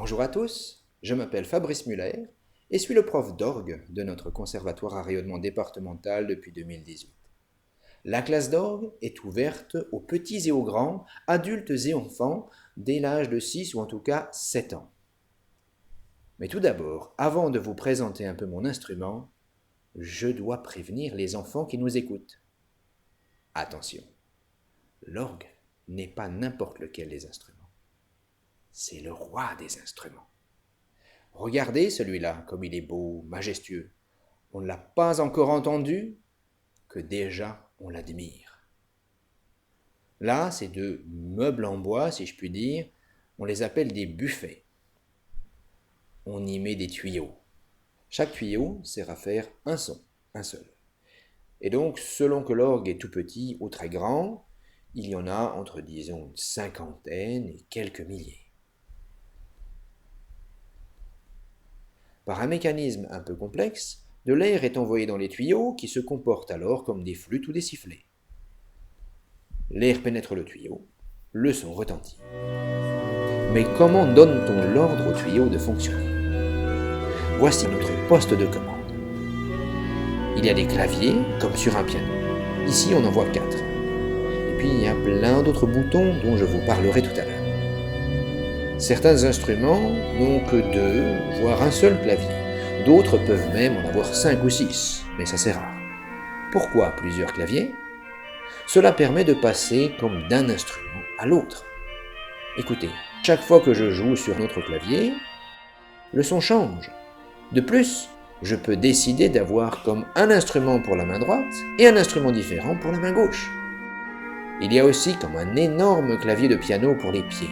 Bonjour à tous, je m'appelle Fabrice Muller et suis le prof d'orgue de notre conservatoire à rayonnement départemental depuis 2018. La classe d'orgue est ouverte aux petits et aux grands, adultes et enfants, dès l'âge de 6 ou en tout cas 7 ans. Mais tout d'abord, avant de vous présenter un peu mon instrument, je dois prévenir les enfants qui nous écoutent. Attention, l'orgue n'est pas n'importe lequel des instruments. C'est le roi des instruments. Regardez celui-là, comme il est beau, majestueux. On ne l'a pas encore entendu, que déjà on l'admire. Là, ces deux meubles en bois, si je puis dire, on les appelle des buffets. On y met des tuyaux. Chaque tuyau sert à faire un son, un seul. Et donc, selon que l'orgue est tout petit ou très grand, il y en a entre, disons, une cinquantaine et quelques milliers. Par un mécanisme un peu complexe, de l'air est envoyé dans les tuyaux qui se comportent alors comme des flûtes ou des sifflets. L'air pénètre le tuyau, le son retentit. Mais comment donne-t-on l'ordre au tuyau de fonctionner? Voici notre poste de commande. Il y a des claviers, comme sur un piano. Ici, on en voit 4. Et puis, il y a plein d'autres boutons dont je vous parlerai tout à l'heure. Certains instruments n'ont que 2, voire un seul clavier. D'autres peuvent même en avoir 5 ou 6, mais ça c'est rare. Pourquoi plusieurs claviers? Cela permet de passer comme d'un instrument à l'autre. Écoutez, chaque fois que je joue sur notre clavier, le son change. De plus, je peux décider d'avoir comme un instrument pour la main droite et un instrument différent pour la main gauche. Il y a aussi comme un énorme clavier de piano pour les pieds.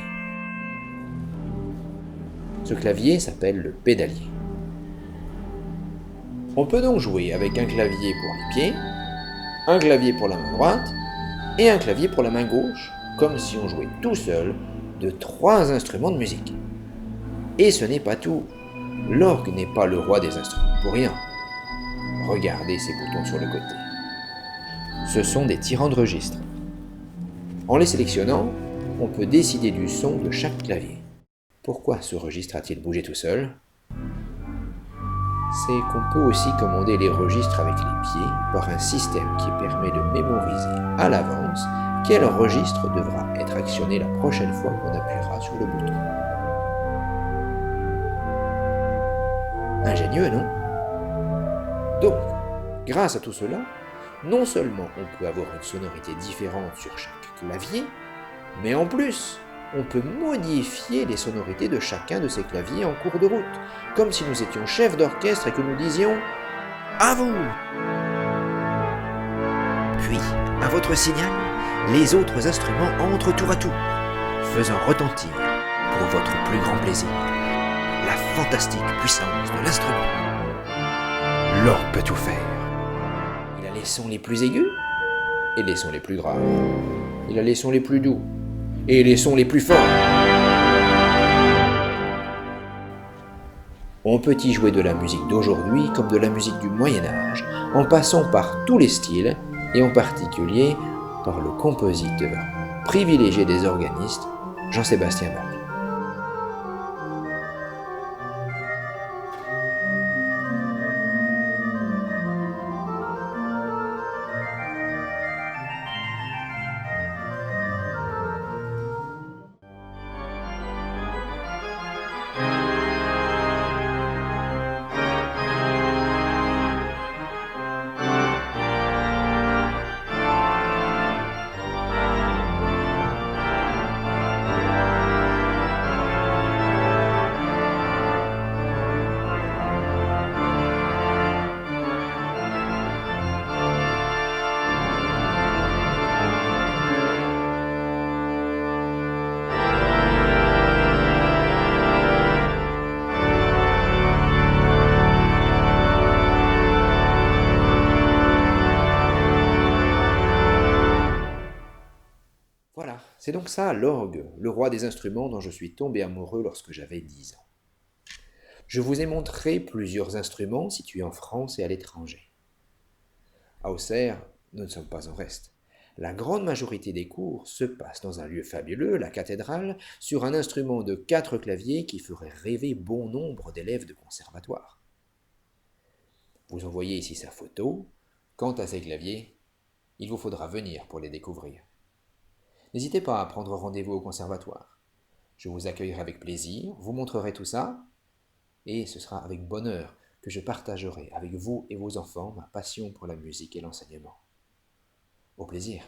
Ce clavier s'appelle le pédalier. On peut donc jouer avec un clavier pour les pieds, un clavier pour la main droite et un clavier pour la main gauche, comme si on jouait tout seul de 3 instruments de musique. Et ce n'est pas tout. L'orgue n'est pas le roi des instruments pour rien. Regardez ces boutons sur le côté. Ce sont des tirants de registre. En les sélectionnant, on peut décider du son de chaque clavier. Pourquoi ce registre a-t-il bougé tout seul? C'est qu'on peut aussi commander les registres avec les pieds par un système qui permet de mémoriser à l'avance quel registre devra être actionné la prochaine fois qu'on appuiera sur le bouton. Ingénieux, non? Donc, grâce à tout cela, non seulement on peut avoir une sonorité différente sur chaque clavier, mais en plus, on peut modifier les sonorités de chacun de ces claviers en cours de route, comme si nous étions chefs d'orchestre et que nous disions « À vous !» Puis, à votre signal, les autres instruments entrent tour à tour, faisant retentir, pour votre plus grand plaisir, la fantastique puissance de l'instrument. L'orgue peut tout faire. Il a les sons les plus aigus et les sons les plus graves. Il a les sons les plus doux et les sons les plus forts. On peut y jouer de la musique d'aujourd'hui comme de la musique du Moyen-Âge, en passant par tous les styles, et en particulier par le compositeur privilégié des organistes, Jean-Sébastien Bach. Voilà, c'est donc ça l'orgue, le roi des instruments dont je suis tombé amoureux lorsque j'avais 10 ans. Je vous ai montré plusieurs instruments situés en France et à l'étranger. À Auxerre, nous ne sommes pas en reste. La grande majorité des cours se passent dans un lieu fabuleux, la cathédrale, sur un instrument de 4 claviers qui ferait rêver bon nombre d'élèves de conservatoire. Vous en voyez ici sa photo. Quant à ces claviers, il vous faudra venir pour les découvrir. N'hésitez pas à prendre rendez-vous au conservatoire. Je vous accueillerai avec plaisir, vous montrerai tout ça, et ce sera avec bonheur que je partagerai avec vous et vos enfants ma passion pour la musique et l'enseignement. Au plaisir.